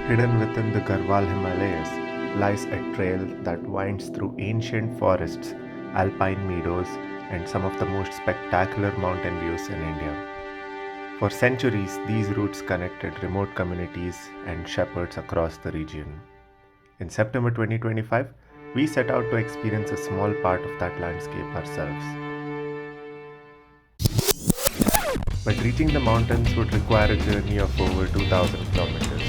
Hidden within the Garhwal Himalayas lies a trail that winds through ancient forests, alpine meadows, and some of the most spectacular mountain views in India. For centuries, these routes connected remote communities and shepherds across the region. In September 2025, we set out to experience a small part of that landscape ourselves. But reaching the mountains would require a journey of over 2000 kilometers.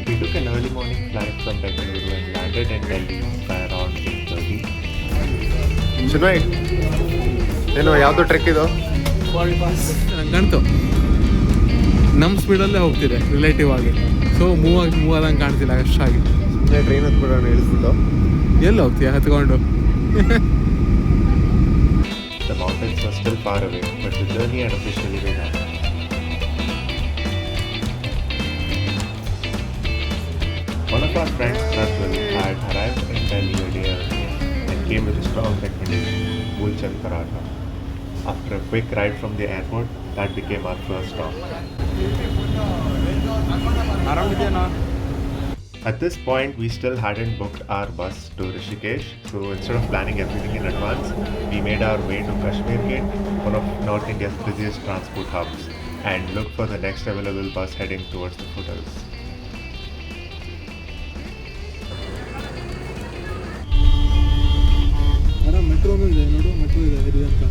We took an early morning flight from Bengaluru and landed in Delhi by around 8:30. Chinmay, ಯಾವುದು trek ಇದು? Kuari Pass. ನಂಗಂತು ನಮ್ಮ ಸ್ಪೀಡಲ್ಲೇ ಹೋಗ್ತಿದೆ relative ಆಗಿ, so move ಆದಂಗೆ ಕಾಣ್ತಿಲ್ಲ ಅಷ್ಟಾಗಿ. Train ಹತ್ಬಿಡೋಣ ಹೇಳಿಸ್ಬಿಟ್ಟು ಎಲ್ಲಿ ಹೋಗ್ತೀಯ ಹತ್ಕೊಂಡು? The mountains were still far away, but the journey had officially begun. One of our friends, Trishul, had arrived in Delhi a day earlier and came with a strong recommendation, Mulchand Paratha. After a quick ride from the airport, that became our first stop. At this point, we still hadn't booked our bus to Rishikesh, so instead of planning everything in advance, we made our way to Kashmir Gate, one of North India's busiest transport hubs, and looked for the next available bus heading towards the foothills. ಮೆಟ್ರೋನು ಇದೆ ನೋಡು, metro ಇದೆ ಇದು ಅಂತ.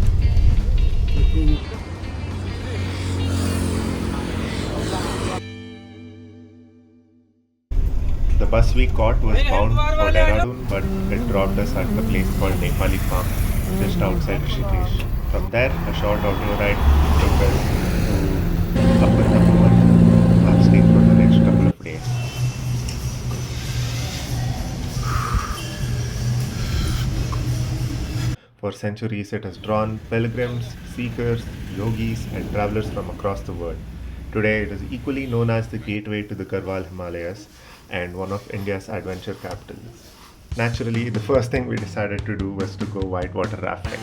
The bus we caught was bound for Dehradun, but it dropped us at a place called Nepali Farm, just outside Rishikesh. From there, a short auto ride took us to Akhrotghetta Camp. I've stayed for the next couple of days. For centuries, it has drawn pilgrims, seekers, yogis, and travelers from across the world. Today, it is equally known as the gateway to the Garhwal Himalayas and one of India's adventure capitals. Naturally, the first thing we decided to do was to go whitewater rafting.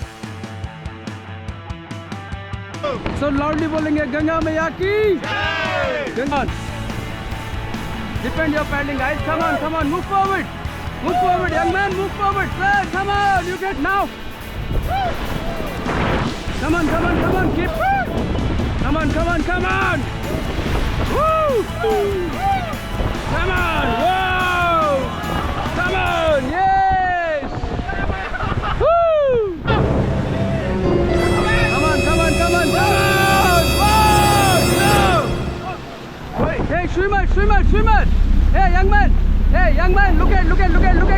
So loudly बोलेंगे गंगा मैया की जय. Come on. Depend your paddling, guys. Come on, move forward, young man, move forward. Sir, come on, you get now. Come on, keep. Come on. Woo! Come on, whoa! Come on, yes! Woo! Come on! Whoa! No! Wait, hey, swimmer! Hey, young man! Look at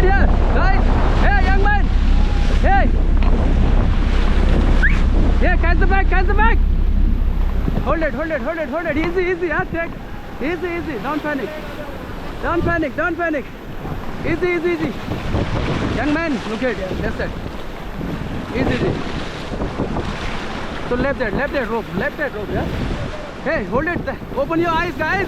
here, guys! Hey, young man! Hey! Yeah, catch the bag! Hold it! Easy, huh? Take. Easy, don't panic. Easy. Young man, look at left side. Easy. So left that rope, yeah? Hey, hold it there. Open your eyes, guys,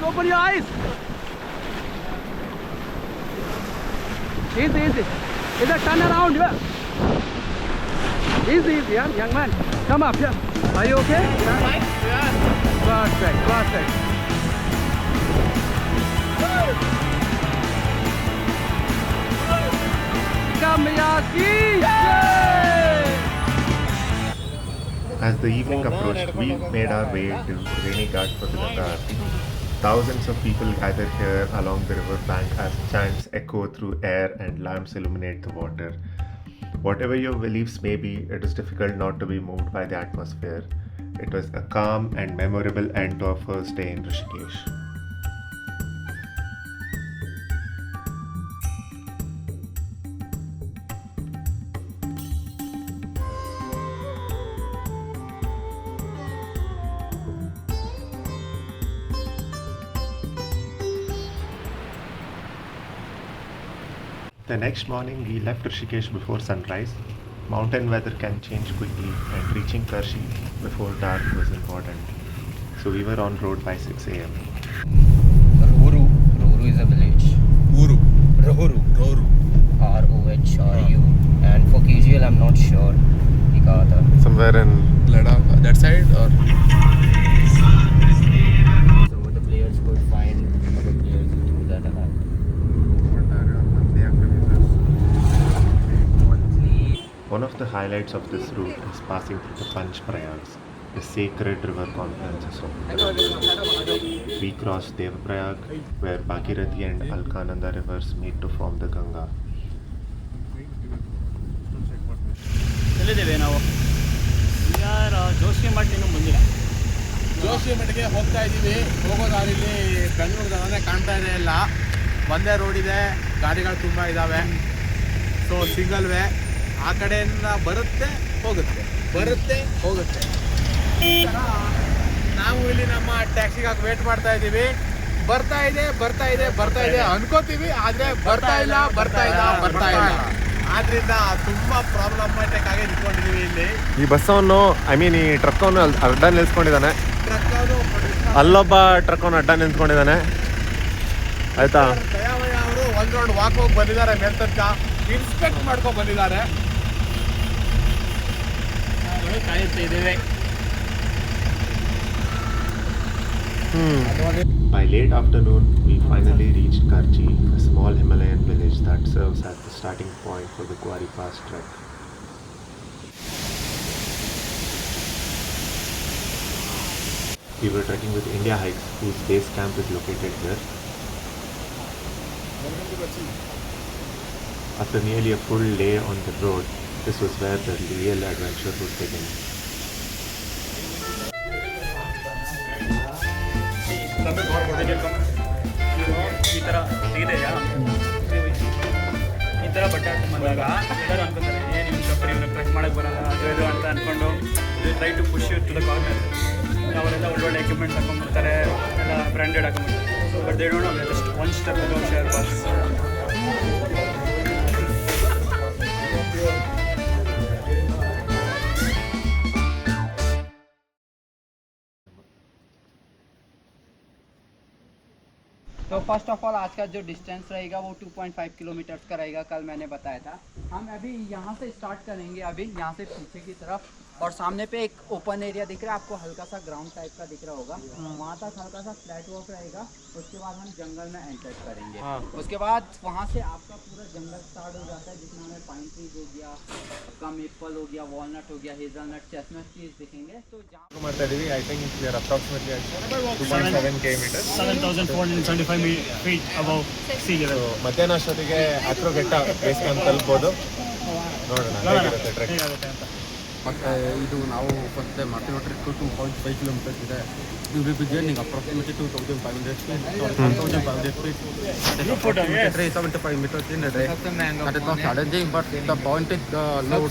Easy. Is a turn around, yeah? Easy, yeah, young man. Come up, yeah. Are you okay? Yeah. Perfect. As the evening approached, we made our way to rainy ghat for the Ganga Aarti. Thousands of people gather here along the river bank as chants echo through air and lamps illuminate the water. Whatever your beliefs may be, it is difficult not to be moved by the atmosphere. It was a calm and memorable end to our first day in Rishikesh. The next morning, we left Rishikesh before sunrise. Mountain weather can change quickly, and reaching Karchi before dark was important. So we were on road by 6 a.m. Rohru is a village. Rohru. R-O-H-R-U. And for KGL, I'm not sure. Some somewhere in Ladakh, that side or? So the players could find other players through that app. One of the highlights of this route is passing through the Panch Prayags, the sacred river confluences of Uttarakhand. We cross Devaprayag, where Bhagirathi and Alaknanda rivers meet to form the Ganga. ಎಲ್ಲಿದ್ದೇವೆ ನಾವು ಜೋಶಿ ಮಠ ಇನ್ನೂ ಬಂದಿಲ್ಲ. ಜೋಶಿ ಮಠಕ್ಕೆ ಹೋಗ್ತಾ ಇದ್ದೀವಿ. ಹೋಗೋ ದಾರಿಲಿ ಬೆಂಗಳೂರು ಜನನೇ ಕಾಣ್ತಾ ಇದೆ. ಎಲ್ಲ ಒಂದೇ ರೋಡ್ ಇದೆ, ಗಾಡಿಗಳು ತುಂಬ ಇದ್ದಾವೆ. ಸೊ ಸಿಂಗಲ್ ವೇ, ಆ ಕಡೆಯಿಂದ ಬರುತ್ತೆ ಹೋಗುತ್ತೆ, ಬರುತ್ತೆ ಹೋಗುತ್ತೆ. ಈ ಥರ ನಾವು ಇಲ್ಲಿ ನಮ್ಮ ಟ್ಯಾಕ್ಸಿಗಾಗಿ ವೇಟ್ ಮಾಡ್ತಾ ಇದ್ದೀವಿ. ಬರ್ತಾ ಇದೆ ಅನ್ಕೋತೀವಿ, ಆದರೆ ಬರ್ತಾ ಇಲ್ಲ. ಆದ್ರಿಂದ ತುಂಬಾ ಪ್ರಾಬ್ಲಮ್ಯಾಟಿಕ್ ಆಗಿ ನಿಂತ್ಕೊಂಡಿದೀವಿ ಇಲ್ಲಿ. ಈ ಬಸ್ಸವನು ಈ ಟ್ರಕ್ ಅವನು ಅಡ್ಡ ನಿಲ್ಸ್ಕೊಂಡಿದ್ದಾನೆ. ಟ್ರಕ್ ಅವರು ಅಲ್ಲೊಬ್ಬ ಟ್ರಕ್ ಅವನು ಅಡ್ಡ ನಿಂತ್ಕೊಂಡಿದ್ದಾನೆ. ಆಯ್ತಾ, ದಯಾಮಯ ಅವರು ಒಂದ್ ರೌಂಡ್ ವಾಕ್ ಹೋಗಿ ಬಂದಿದ್ದಾರೆ, ಮೇಲ್ತನಕ ಇನ್ಸ್ಪೆಕ್ಟ್ ಮಾಡ್ಕೊಂಡು ಬಂದಿದ್ದಾರೆ. ಕಾಯುತ್ತಾ ಇದ್ದೇವೆ. By late afternoon, we finally reached Karchi, a small Himalayan village that serves as the starting point for the Kuari Pass trek. We were trekking with IndiaHikes, whose base camp is located here. After nearly a full day on the road, this was where the real adventure would begin. ಈ ಥರ ತೆಗೆದೆಯಾ, ಈ ಥರ ಬಟ್ಟೆ ಹಾಕೊಂಡು ಬಂದಾಗ ಎಲ್ಲರೂ ಅನ್ಕೋತಾರೆ ಏನು ಇವ್ನು ಸಫರ್, ಇವ್ನ ಟ್ರೆಕ್ ಮಾಡೋಕ್ಕೆ ಬರಲ್ಲ ಅದು ಇದು ಅಂತ ಅಂದ್ಕೊಂಡು try to push you to the corner. ಅವರೆಲ್ಲ ಒಳ್ಳೊಳ್ಳೆ ಎಕ್ವಿಪ್ಮೆಂಟ್ಸ್ ಹಾಕೊಂಡ್ಬರ್ತಾರೆ, ಎಲ್ಲ ಬ್ರ್ಯಾಂಡೆಡ್ ಹಾಕೊಂಡ್ಬರ್ತಾರೆ. But they don't know just one step above Sherpas. तो फर्स्ट ऑफ ऑल आज का जो डिस्टेंस रहेगा वो 2.5 किलोमीटर्स का रहेगा, कल मैंने बताया था. हम अभी यहाँ से स्टार्ट करेंगे, अभी यहाँ से पीछे की तरफ, और सामने पे एक ओपन एरिया दिख रहा है आपको, हल्का सा ग्राउंड टाइप का दिख रहा होगा. वहाँ तक हल्का सा फ्लैट वॉक रहेगा. उसके बाद हम जंगल में एंटर करेंगे. उसके बाद वहाँ से आपका पूरा जंगल स्टार्ट हो जाता है, जिसमें हमें पाइन ट्रीज हो गया, कम एप्पल हो गया, वॉलनट हो गया, हेजलनट, चेस्टनट ट्रीज दिखेंगे. तो ಮಾಡ್ತಾ ಇದೀವಿ. I think we are approximately at 2.7 km. 7,475 feet above sea level. ಮಧ್ಯಾಹ್ನ ಅಷ್ಟೊತ್ತಿಗೆ ಅಕ್ರೋಘೆಟ್ಟ ಬೇಸ್ ಕ್ಯಾಂಪ್ ತಲುಪಬಹುದು. ನೋಡೋಣ ಹೇಗಿರುತ್ತೆ ಟ್ರೆಕ್. ಮತ್ತು ಇದು ನಾವು ಫಸ್ಟ್ ಮಾಡ್ತಿರೋ ಟ್ರಿಪ್ 2.5 ಕಿಲೋಮೀಟರ್ಸ್ ಇದೆ. ಇದು will be gaining approximately 2,500 feet, 1,500 feet. That is approximately 375 meters in a day. That is not challenging, but the point is the load.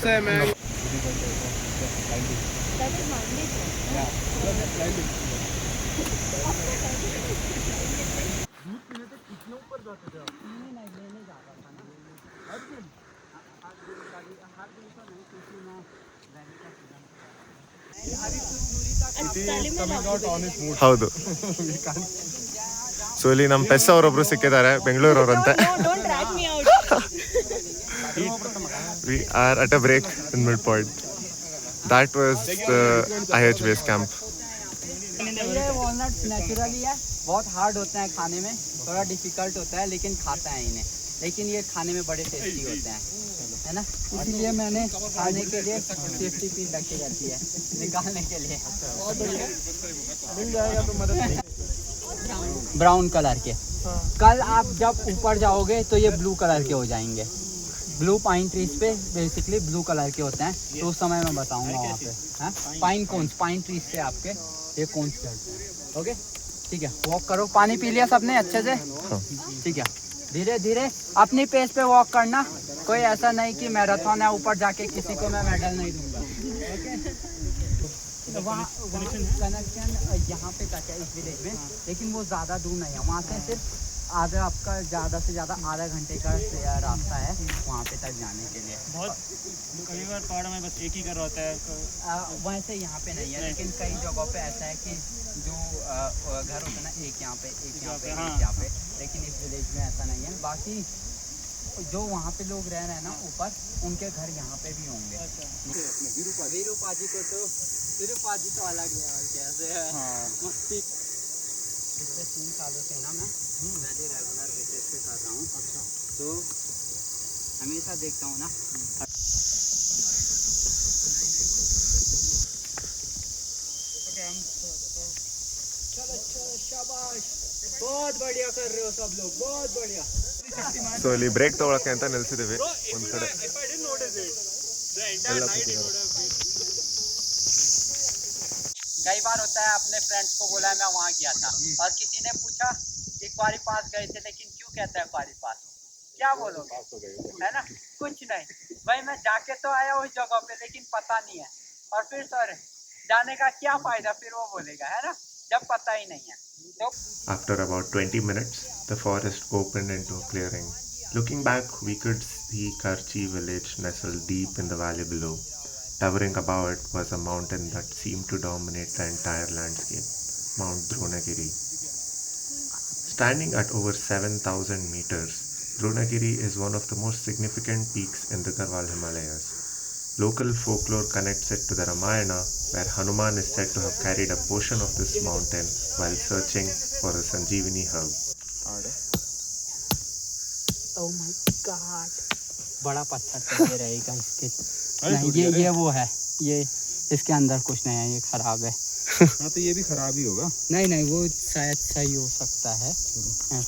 ಹೌದು. ಸೊ ಇಲ್ಲಿ ನಮ್ಮ ಪೆಸ್ ಅವರೊಬ್ರು ಸಿಕ್ಕಿದ್ದಾರೆ, ಬೆಂಗಳೂರವರಂತೆ. We are at a break in mid point. That was the IH base camp. ये walnuts naturally है, बहुत hard होते हैं खाने में, थोड़ा डिफिकल्ट होता है, लेकिन खाता है इन्हें. लेकिन ये खाने में बड़े टेस्टी होते हैं, है ना. इसीलिए मैंने खाने के लिए सेफ्टी पिन रखी रहती है, निकालने के लिए. ब्राउन कलर के. कल आप जब ऊपर जाओगे तो ये ब्लू कलर के हो जाएंगे. ब्लू पाइन ट्रीज पे बेसिकली ब्लू कलर के होते हैं, तो उस समय मैं बताऊंगा वहाँ पे. हाँ, पाइन कोन्स, पाइन ट्रीज पे आपके ये कोन्स चलते हैं. ओके, ठीक है. वॉक करो. पानी पी लिया सबने अच्छे से? ठीक है. धीरे धीरे अपनी पेस पे वॉक करना. कोई ऐसा नहीं कि मैराथन है ऊपर जाके किसी को मैं मेडल नहीं दूंगा. ओके, वहाँ कनेक्शन यहाँ पे कट है इस विलेज में, लेकिन वो ज़्यादा दूर नहीं है. वहाँ से सिर्फ आधा, आपका ज़्यादा से ज़्यादा आधा घंटे का रास्ता है वहाँ पे तक जाने के लिए. बहुत कई बार पहाड़ में बस एक ही घर होता है. वैसे यहाँ पे नहीं है, लेकिन कई जगहों पे ऐसा है कि जो घर होता है ना, एक यहाँ पे, एक यहाँ पे, एक यहाँ पे, लेकिन इस विलेज में ऐसा नहीं है. बाकी जो वहाँ पे लोग रह रहे हैं ना ऊपर, उनके घर यहाँ पे भी होंगे। विरूपाजी को तो विरूपाजी तो अलग लेवल के ऐसे है। मस्ती। पिछले 3 सालों से ना मैं रेगुलर बेसिस पे कर रहा हूँ। अच्छा। तो हमेशा देखता हूँ ना। शाबाश, बहुत बढ़िया कर रहे हो सब लोग, बहुत बढ़िया। ಸೊ ಇಲ್ಲಿ ಬ್ರೇಕ್ ತಗೊಳಕ್ಕೆ ಅಂತ ನಿಲ್ಸಿದ್ದೀವಿ ಒಂದು ಕಡೆ. कई बार होता है, अपने फ्रेंड्स को बोला मैं वहाँ गया था और किसी ने पूछा कि क्वारी पास गए थे, लेकिन क्यों कहता है क्वारी पास, क्या बोलोगे, है ना? कुछ नहीं भाई, मैं जाके तो आया उस जगह पे, लेकिन पता नहीं है। और फिर सर जाने का क्या फायदा, फिर वो बोलेगा, है ना, जब पता ही नहीं है। तो After about 20 minutes, the forest opened into a clearing. Looking back, we could see Karchi village nestled deep in the valley below. Towering above it was a mountain that seemed to dominate the entire landscape, Mount Dronagiri. Standing at over 7,000 meters, Dronagiri is one of the most significant peaks in the Garhwal Himalayas. Local folklore connects it to the Ramayana, where Hanuman is said to have carried a portion of this mountain while searching for the Sanjeevani herb. Oh my God, बड़ा पत्थर तो ये रहेगा इसके। नहीं, ये वो है, ये इसके अंदर कुछ नहीं है, ये खराब है। हाँ तो ये भी खराब ही होगा। नहीं नहीं, वो शायद सही हो सकता है।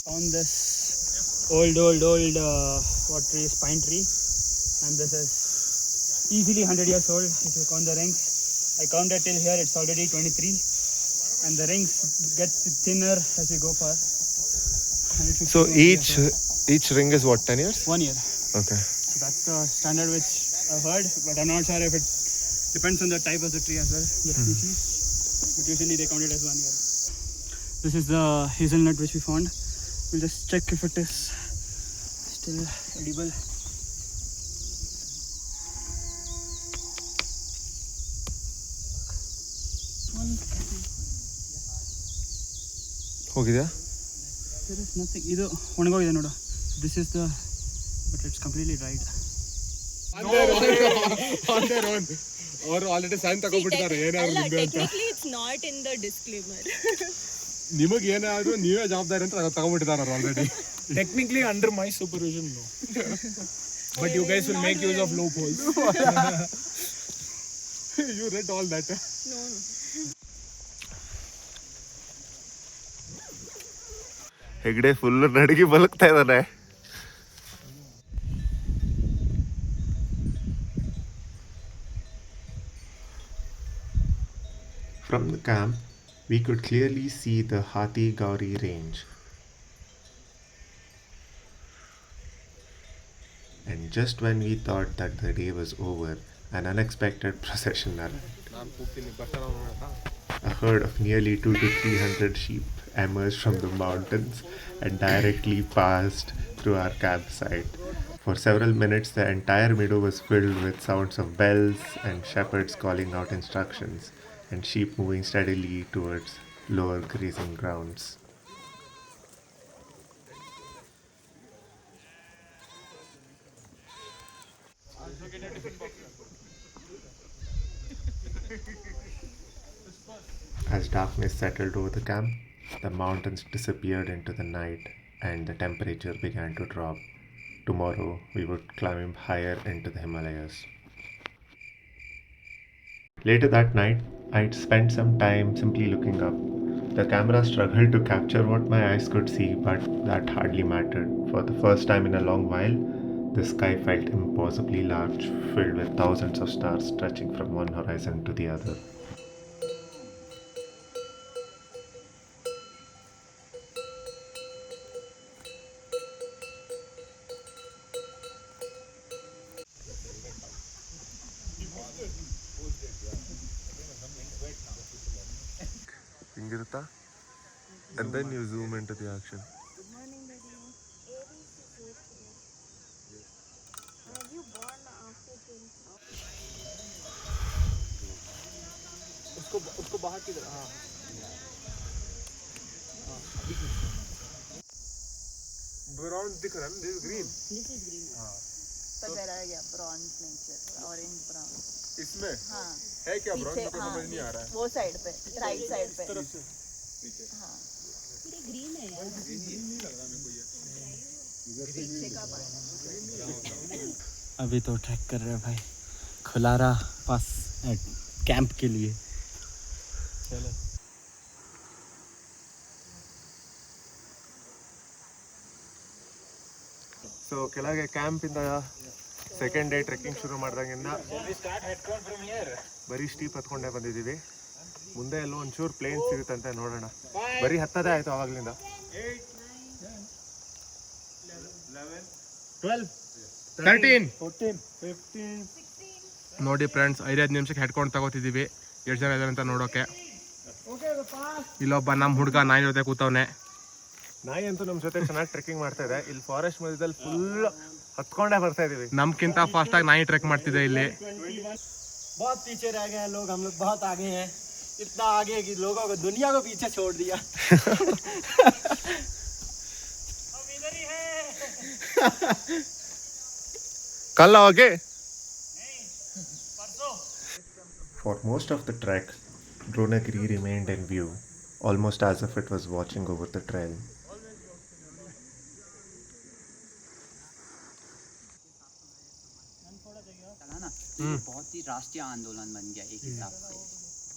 Found this old what tree is pine tree, and this is easily 100 years old. If you count the rings, I counted till here, it's already 23, and the rings get thinner as we go far. So each ring is what, 10 years? 1 year. Okay. So that's the standard which I've heard, but I'm not sure if it depends on the type of the tree as well, the species. But usually they count it as 1 year. This is the hazelnut which we found. We'll just check if it is still edible. ಹೋಗಿದ್ಯಾ? There is nothing. ಇದು ಒಣಗೋಗಿದೆ ನೋಡು. This is the, but it's completely dried. ಅವರು already sign ತಗೊಂಡ್ಬಿಟ್ಟಿದ್ದಾರೆ ಏನಾದ್ರು ಅಲ್ಲ, technically it's not in the disclaimer. ನಿಮಗೆ ಏನಾದ್ರು ನೀವೇ ಜವಾಬ್ದಾರಿ ಅಂತ ತಗೊಂಡ್ಬಿಟ್ಟಿದ್ದಾರೆ ಅವರು already. Technically under my supervision, no. But you guys will make use of loopholes. You read all that. No. Hegde full ನಡುಗಿ ಬಲಕ್ತಾ ಇದ್ದಾನೆ. From the camp, we could clearly see the Hathi Gauri range. And just when we thought that the day was over, an unexpected procession arrived. A herd of nearly 200 to 300 sheep emerged from the mountains and directly passed through our campsite. For several minutes, the entire meadow was filled with sounds of bells and shepherds calling out instructions, and sheep moving steadily towards lower grazing grounds. As darkness settled over the camp, the mountains disappeared into the night and the temperature began to drop. Tomorrow we would climb higher into the Himalayas. Later that night, I'd spent some time simply looking up. The camera struggled to capture what my eyes could see, but that hardly mattered. For the first time in a long while, the sky felt impossibly large, filled with thousands of stars stretching from one horizon to the other. Ingirta, and then you zoom into the action. Good morning, Daddy. Were you born after 20? उसको बाहर की तरफ, हाँ। bronze दिख रहा है ना, this is green. This is green. But there are bronze nature, orange brown. इसमें हाँ. है क्या bronze? पीछे मेरे को समझ नहीं आ रहा है. वो साइड पे, राइट साइड पे. हाँ. ये ग्रीन है यार. ग्रीन नहीं लग रहा मेरे को ये. पीछे का पानी. अभी तो ट्रैक कर रहे हैं भाई खुलारा पास कैंप के लिए. चलो. ಸೊ ಕೆಳಗೆ ಕ್ಯಾಂಪಿಂದ ಸೆಕೆಂಡ್ ಡೇ ಟ್ರೆಕ್ಕಿಂಗ್ ಶುರು ಮಾಡಿದಾಗಿಂದ ಬರೀ ಸ್ಟೀಪ್ ಹತ್ಕೊಂಡೇ ಬಂದಿದ್ದೀವಿ. ಮುಂದೆ ಎಲ್ಲೋ ಒಂಚೂರು ಪ್ಲೇನ್ ಸಿಗುತ್ತಂತೆ, ನೋಡೋಣ. ಬರೀ ಹತ್ತದೇ ಆಯಿತು ಆವಾಗಲಿಂದ. 13 14 15 ನೋಡಿ ಫ್ರೆಂಡ್ಸ್, 5 ನಿಮಿಷಕ್ಕೆ ಹೆಡ್ಕೊಂಡು ತಗೋತಿದ್ದೀವಿ. ಎಷ್ಟು ಜನ ಇದ್ದಾರೆ ಅಂತ ನೋಡೋಕೆ. ಇಲ್ಲೊಬ್ಬ ನಮ್ಮ ಹುಡುಗ ನಾಯಿ ಜೊತೆ ಕೂತವನೆ. ನಾಯಿ ಅಂತೂ ನಮ್ಮ ಜೊತೆ ಚೆನ್ನಾಗಿ ಟ್ರೆಕ್ಕಿಂಗ್ ಮಾಡ್ತಾ ಇದೆ. ಇಲ್ಲಿ ಫಾರೆಸ್ಟ್ ಮಧ್ಯದಲ್ಲಿ ಫುಲ್ ಹತ್ಕೊಂಡೇ ಬರ್ತಾ ಇದೀವಿ. ನಮ್ಗಿಂತ ಫಾಸ್ಟ್ ಆಗಿ ನಾಯಿ ಟ್ರೆಕ್ ಮಾಡ್ತಿದೆ ಇಲ್ಲಿ. बहुत पीछे रह गए हैं लोग, हम लोग बहुत आगे हैं. इतना आगे कि लोगों को दुनिया को पीछे छोड़ दिया. हम इधर ही हैं. कल आओगे? नहीं, परसों. For most of the trek, Dronagiri remained in view, almost as if it was watching over the trail. बहुत ही राष्ट्रीय आंदोलन बन गया एक हिसाब से.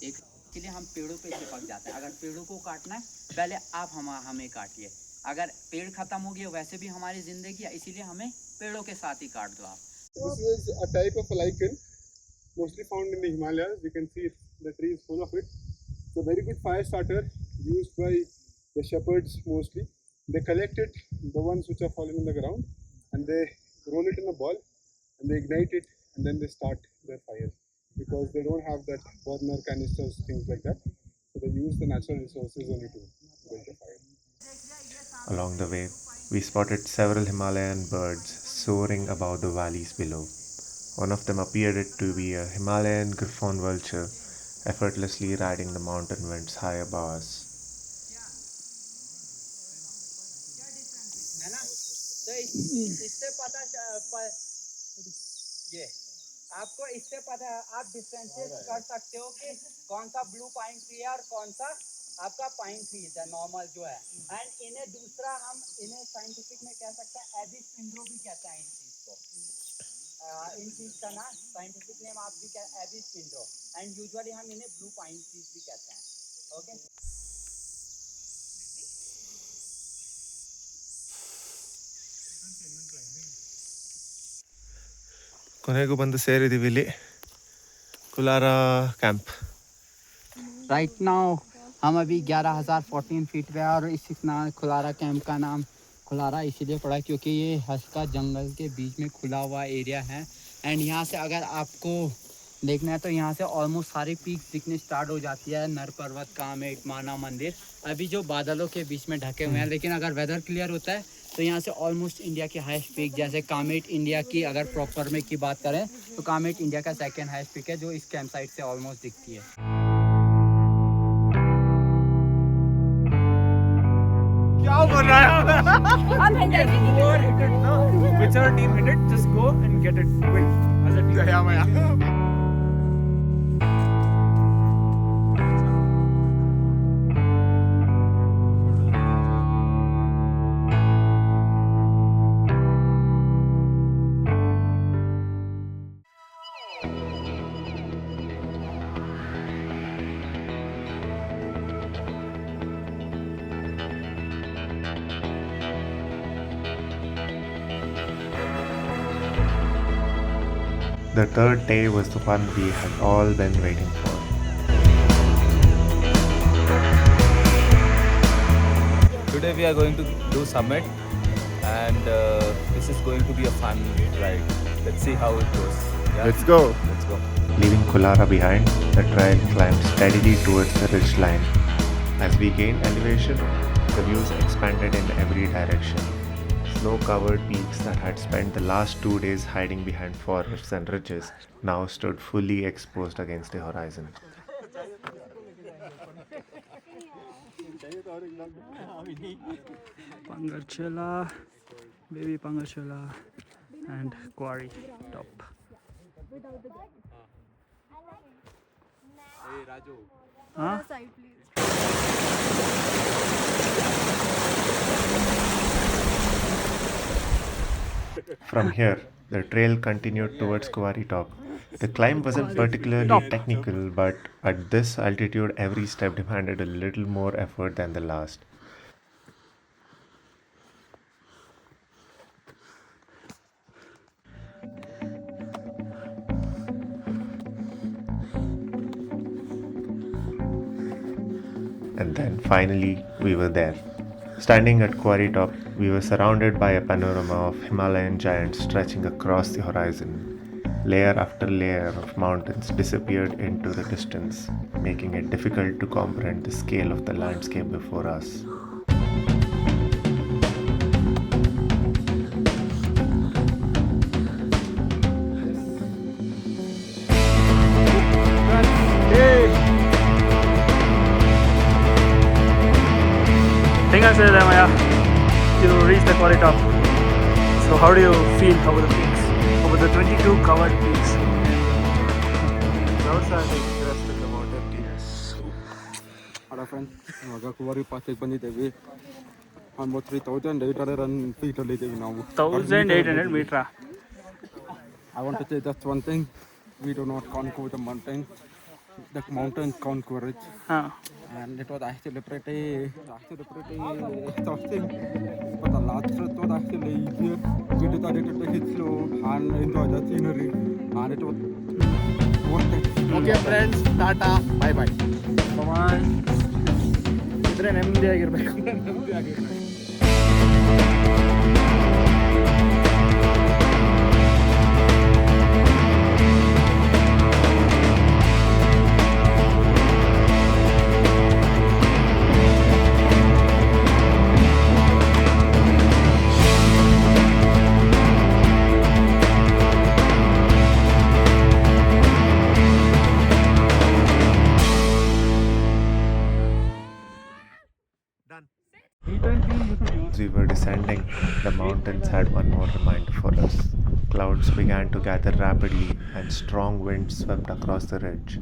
एक के लिए हम पेड़ों पे चिपक जाते हैं. अगर पेड़ों को काटना है पहले आप हमें काटिए. अगर पेड़ खत्म हो गए वैसे भी हमारी जिंदगी है, इसीलिए हमें पेड़ों के साथ ही काट दो आप. This is a type of a lichen mostly found in the Himalayas. You can see the tree is full of it. It's a very good fire starter used by the shepherds mostly. They collect it, the ones which are fallen in the ground, and they roll it in a ball and they ignite it, and then they start their fire because they don't have that burner canisters, things like that. So they use the natural resources only to build a fire. Along the way, we spotted several Himalayan birds soaring above the valleys below. One of them appeared to be a Himalayan griffon vulture, effortlessly riding the mountain winds high above us. तो इससे पता ये आपको इससे पता आप differentiate कर सकते हो कि कौन सा ब्लू पाइन ट्री है और कौन सा आपका पाइन ट्री है नॉर्मल जो है. एंड इन्हें दूसरा हम इन्हें साइंटिफिक में कह सकते हैं एबिस पिंड्रो भी कहते हैं इन चीज को. इन चीज का ना साइंटिफिक नेम आप भी एबिस पिंड्रो. एंड यूजुअली हम इन्हें ब्लू पाइन ट्रीज भी कहते हैं. ओके. ಕೊನೆಗೂ ಬಂದು ಸೇರಿದ್ದೀವಿ ಇಲ್ಲಿ ಖುಲಾರಾ ಕ್ಯಾಂಪ್. राइट नाउ हम अभी 11,014 फीट पे हैं और इस खुलारा कैंप का नाम खुलारा इसीलिए पड़ा क्योंकि ये हस्का जंगल के बीच में खुला हुआ एरिया है. एंड यहाँ से अगर आपको देखना है तो यहाँ से ऑलमोस्ट सारी पीक्स दिखने स्टार्ट हो जाती है. नर पर्वत, कामेट, माना मंदिर अभी जो बादलों के बीच में ढके हुए हैं. लेकिन अगर वेदर क्लियर होता है तो यहाँ से ऑलमोस्ट इंडिया की हाईएस्ट पीक जैसे कामेट इंडिया की अगर प्रॉपर में की बात करें तो कामेट इंडिया का सेकंड हाईएस्ट पीक है जो इस कैंप साइट से ऑलमोस्ट दिखती है. क्या बोल रहा है? Whichever team hit it, just go and get it. Wait, as a team. The third day was the one we had all been waiting for. Today we are going to do summit and this is going to be a fun ride. Let's see how it goes. Yeah? Let's go! Let's go. Leaving Khullara behind, the trail climbed steadily towards the ridgeline. As we gained elevation, the views expanded in every direction. Snow-covered peaks that had spent the last 2 days hiding behind forests and ridges now stood fully exposed against the horizon. पंगरचेला Baby Pangashala and Kuari top. Hey Raju. Huh? Side, please. From here, the trail continued towards Kuari Top. The climb wasn't particularly technical, but at this altitude, every step demanded a little more effort than the last. And then finally, we were there. Standing at Kuari Top, we were surrounded by a panorama of Himalayan giants stretching across the horizon. Layer after layer of mountains disappeared into the distance, making it difficult to comprehend the scale of the landscape before us. You reached the Kuari top. So how do you feel over the peaks? Over the 22 covered peaks? Clouds are like crest in the mountain peaks. Hello friends, ಇವಾಗ ಕುವಾರಿ ಪಾಸ್ಗೆ ಬಂದಿದ್ದೇವೆ. Almost 3,800 feet ಅಲ್ಲಿದ್ದೇವೆ ನಾವು. 1800 meter. I want to say just one thing. We do not conquer the mountain. The mountains conquer it. And it was actually pretty exhausting. But the last trip was actually easier. We decided to take it slow and enjoy the scenery. And it was worth it. Okay friends, tata, bye bye. Bye. ಇದ್ರೆ ನೆಮ್ಮದಿಯಾಗಿರ್ಬೇಕು. As we were descending, the mountains had one more reminder for us. Clouds began to gather rapidly, and strong winds swept across the ridge.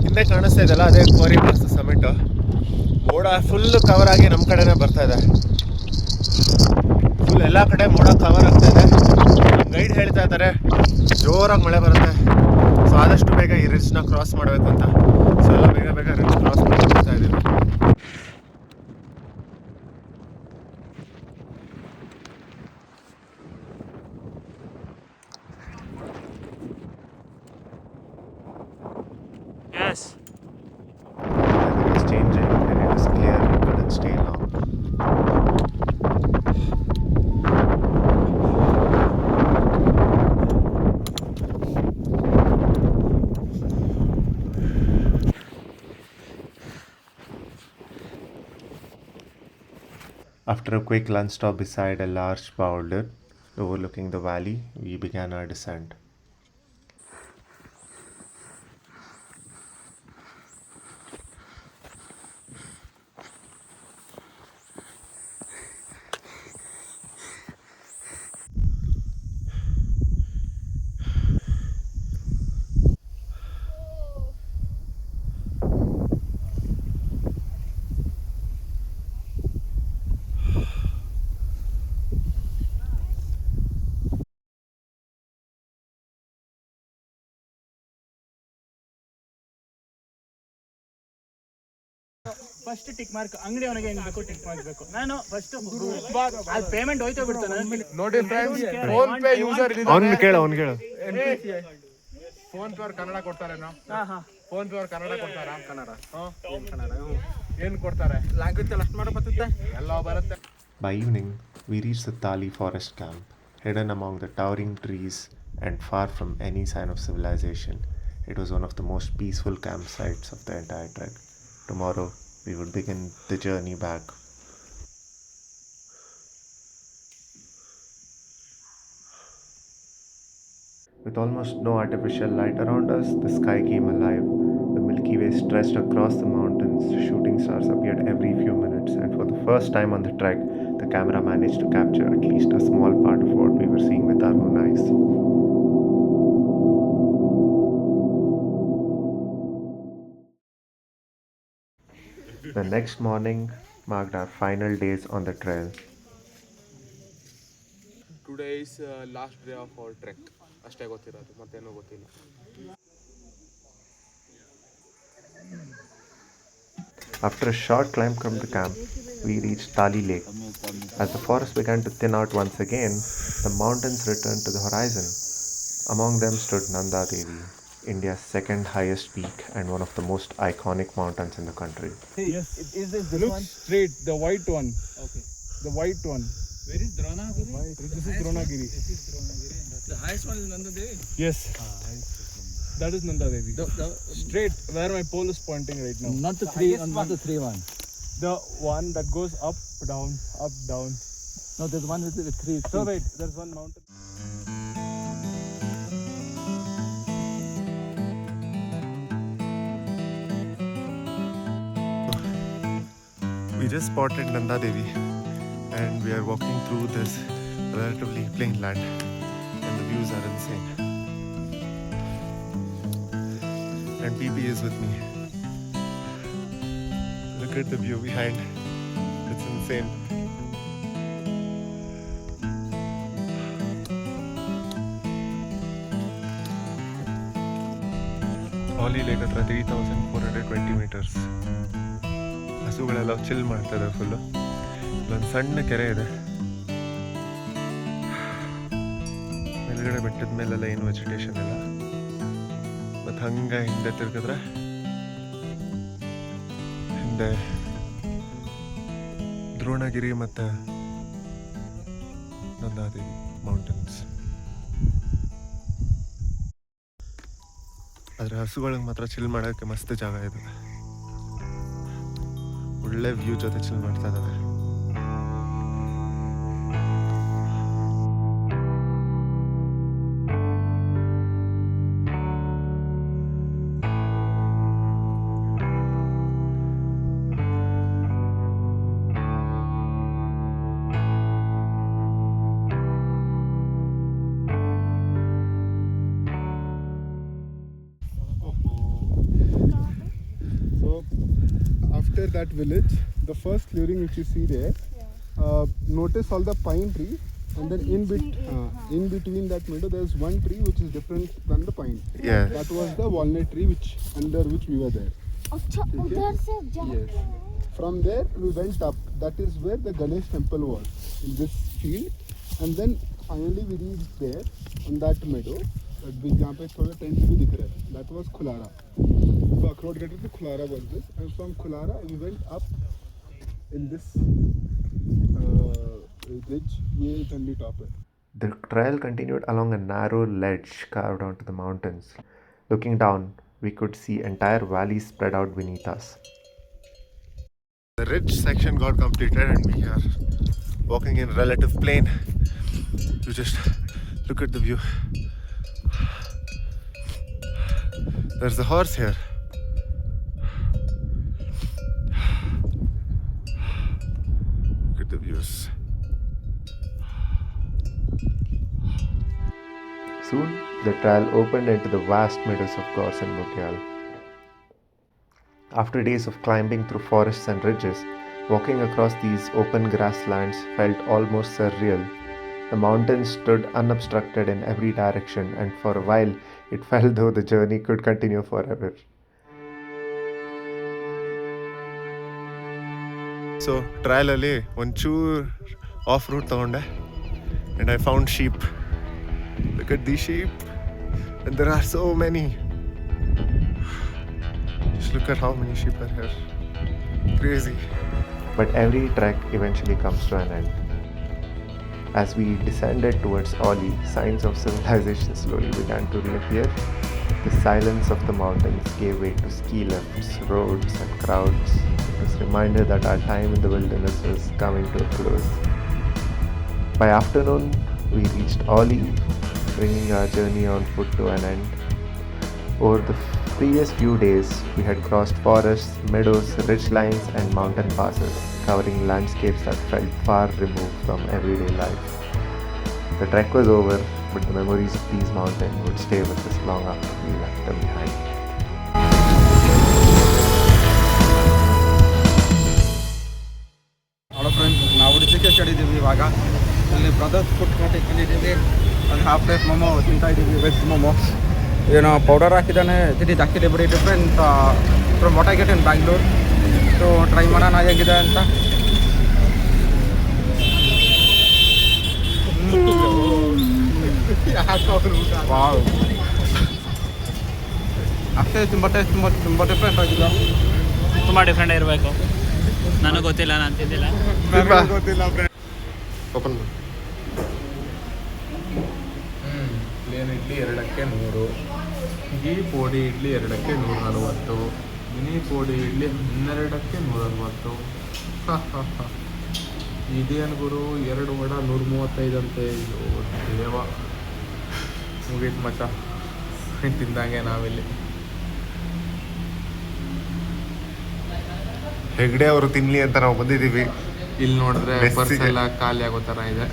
ಹಿಂದೆ ಕಾಣಿಸ್ತಾ ಇದೆಯಲ್ಲ ಅದೇ quarry pass summit. ಮೋಡ full cover ಆಗಿ ನಮ್ಮ ಕಡೆನೇ ಬರ್ತಾ ಇದೆ. ಫುಲ್ ಎಲ್ಲ ಕಡೆ ಮೋಡ ಕವರ್ ಆಗ್ತಾ ಇದೆ. ಗೈಡ್ ಹೇಳ್ತಾ ಇದ್ದಾರೆ ಜೋರಾಗಿ ಮಳೆ ಬರುತ್ತೆ, ಸೊ ಆದಷ್ಟು ಬೇಗ ಈ ರಿಡ್ಜ್ನ ಕ್ರಾಸ್ ಮಾಡಬೇಕು ಅಂತ. ಸೊ ಎಲ್ಲ ಬೇಗ ಬೇಗ ರಿಡ್ಜ್ ಕ್ರಾಸ್ ಮಾಡಿ ಹೋಗ್ತಾ ಇದ್ದೀವಿ. Yes. Weather was changing and it was clear we couldn't stay long. After a quick lunch stop beside a large boulder overlooking the valley, we began our descent. First tick mark ಅಂಗಡಿ ಅವನಿಗೆ ಹೆಂಗ್ ಬೇಕು tick mark ಬೇಕು. ನಾನು first ಅಲ್ಲಿ payment ಹೋಯ್ತು ಬಿಡ್ತಾನೆ ನೋಡಿ ಫ್ರೆಂಡ್ಸ್, ಫೋನ್ ಪೇ ಯೂಸರ್ ಅವ್ನು ಕೇಳು. ಫೋನ್ ಪೇ ಅವ್ರು ಕನ್ನಡ ಕೊಡ್ತಾರೇನೋ? ಫೋನ್ ಪೇ ಅವ್ರು ಕನ್ನಡ ಕೊಡ್ತಾರಾ? ಕನ್ನಡ ಏನು ಕೊಡ್ತಾರೆ? ಲ್ಯಾಂಗ್ವೇಜ್ ಅಷ್ಟು ಮಾಡೋ ಬರ್ತೈತೆ, ಎಲ್ಲ ಬರುತ್ತೆ. By evening, we reached the Tali forest camp, hidden among the towering trees and far from any sign of civilization. It was one of the most peaceful campsites of the entire trek. Tomorrow, we would begin the journey back. With almost no artificial light around us, the sky came alive. The Milky Way stretched across the mountains, shooting stars appeared every few minutes, and for the first time on the trek, the camera managed to capture at least a small part of what we were seeing with our own eyes. The next morning marked our final days on the trail. Today is last day of our trek. ಅಷ್ಟೇ ಗೊತ್ತಿರೋದು, ಮತ್ತೇನೂ ಗೊತ್ತಿಲ್ಲ. After a short climb from the camp, we reached Tali Lake. As the forest began to thin out once again, the mountains returned to the horizon. Among them stood Nanda Devi, India's second highest peak and one of the most iconic mountains in the country. Yes. Is this look one? Straight, the white one. Okay. The white one. Where is Dronagiri? This is Dronagiri. The highest one is Nanda Devi. Yes. That is Nanda Devi. The straight where my pole is pointing right now. Not the three, not the three one. The one that goes up, down, up, down. No, there's one with three. So wait, there's one mountain. We just spotted Nanda Devi and we are walking through this relatively plain land and the views are insane. And PP is with me. Look at the view behind. It's insane. Auli Lake hatra 3,420 meters. ಹಸುಗಳೆಲ್ಲ chill ಮಾಡ್ತಾ ಇದ್ದಾರೆ full. ಇಲ್ಲೊಂದು ಸಣ್ಣ ಕೆರೆ ಇದೆ. ಮೇಲ್ಗಡೆ ಬೆಟ್ಟದ ಮೇಲೆಲ್ಲ ಏನು ವೆಜಿಟೇಷನ್ ಇಲ್ಲ. ಮತ್ತು ಹಂಗೆ ಹಿಂದೆ ತಿರ್ಗಿದ್ರೆ ಹಿಂದೆ ದ್ರೋಣಗಿರಿ ಮತ್ತು ನಂದಾದೇವಿ ಮೌಂಟೇನ್ಸ್. ಆದರೆ ಹಸುಗಳಿಗೆ ಮಾತ್ರ ಚಿಲ್ ಮಾಡೋಕ್ಕೆ ಮಸ್ತ್ ಜಾಗ ಇದೆ. ಒಳ್ಳೆ ವ್ಯೂ ಜೊತೆ ಚಿಲ್ ಮಾಡ್ತಾ ಇದ್ದಾವೆ. After that village, the first clearing which you see there, notice all the pine tree, and then in between that meadow there is one tree which is different than the pine. Yeah. That was the walnut tree under which we were there. Yes. From there we went up. That is where the Ganesh temple was, in this field. And then finally we reached there on that meadow. जहाँ पे थोड़ा tent भी दिख रहा है. That was Khullara. So Akhrotghetta to Khullara was this, and from Khullara we went up in this ridge. ये Chandi top है. The trail continued along a narrow ledge carved onto the mountains. Looking down, we could see entire valleys spread out beneath us. The ridge section got completed and we are walking in relative plain. You just look at the view. There's a horse here. Look at the views. Soon, the trail opened into the vast meadows of gorse and bugyal. After days of climbing through forests and ridges, walking across these open grasslands felt almost surreal. The mountains stood unobstructed in every direction, and for a while it felt though the journey could continue forever. So ಟ್ರಯಲಲ್ಲಿ ಒಂಚೂರು off route ತಗೊಂಡೆ and I found sheep. Look at the sheep and there are so many. Just look at how many sheep are here. Crazy. But every trek eventually comes to an end. As we descended towards Auli, signs of civilization slowly began to reappear. The silence of the mountains gave way to ski lifts, roads and crowds. It was a reminder that our time in the wilderness was coming to a close. By afternoon, we reached Auli, bringing our journey on foot to an end. Over the previous few days, we had crossed forests, meadows, ridgelines and mountain passes, covering landscapes that felt far removed from everyday life. The trek was over, but the memories of these mountains would stay with us long after we left them behind. Hello friends, ನಾವು ರಿಷಿಕೇಶ್ ಇದ್ದೀವಿ. ಇವಾಗ ಇಲ್ಲಿ brothers food ಕೋರ್ಟಿಗೆ ಬಂದಿದ್ದೀವಿ. ಒಂದು half plate ಮೊಮೋ ತಿಂತಾ ಇದ್ದೀವಿ, veg ಮೊಮೋ. ಏನೋ ಪೌಡರ್ ಹಾಕಿದ್ದಾನೆ. This is actually very different from what I get in Bangalore. So try ಮಾಡೋಣ ಹೇಗಿದೆ ಅಂತ. ವಾವ್, ಅಷ್ಟೇ ತುಂಬ ಟೇಸ್ಟ್ ತುಂಬ ಡಿಫ್ರೆಂಟ್ ಆಗಿದೆ. ತುಂಬ ಡಿಫ್ರೆಂಟ್ ಇರಬೇಕು. ನನಗೆ ಗೊತ್ತಿಲ್ಲ, ನಾನು ತಿಂದಿಲ್ಲ. ಗೊತ್ತಿಲ್ಲ ಫ್ರೆಂಡ್. ಓಪನ್ ಪ್ಲೇನ್ ಇಡ್ಲಿ 2ಕ್ಕೆ 100, ಘೀ ಪೋಡಿ ಇಡ್ಲಿ 2ಕ್ಕೆ 140, ಮಿನಿ ಪೋಡಿ ಇಡ್ಲಿ 12ಕ್ಕೆ 160. ಇದೇನು ಗುರು, 2 ವಡ 135 ಅಂತೆ. ಇದು ದೇವ, ಮುಗೀತು ಮಚ್ಚ ತಿಂದಂಗೆ ನಾವಿಲ್ಲಿ. ಹೆಗ್ಡೆ ಅವರು ತಿನ್ಲಿ ಅಂತ ನಾವು ಬಂದಿದ್ದೀವಿ. ಇಲ್ಲಿ ನೋಡಿದ್ರೆ ಪರ್ಸ್ ಎಲ್ಲ ಖಾಲಿ ಆಗೋ ಥರ ಇದೆ.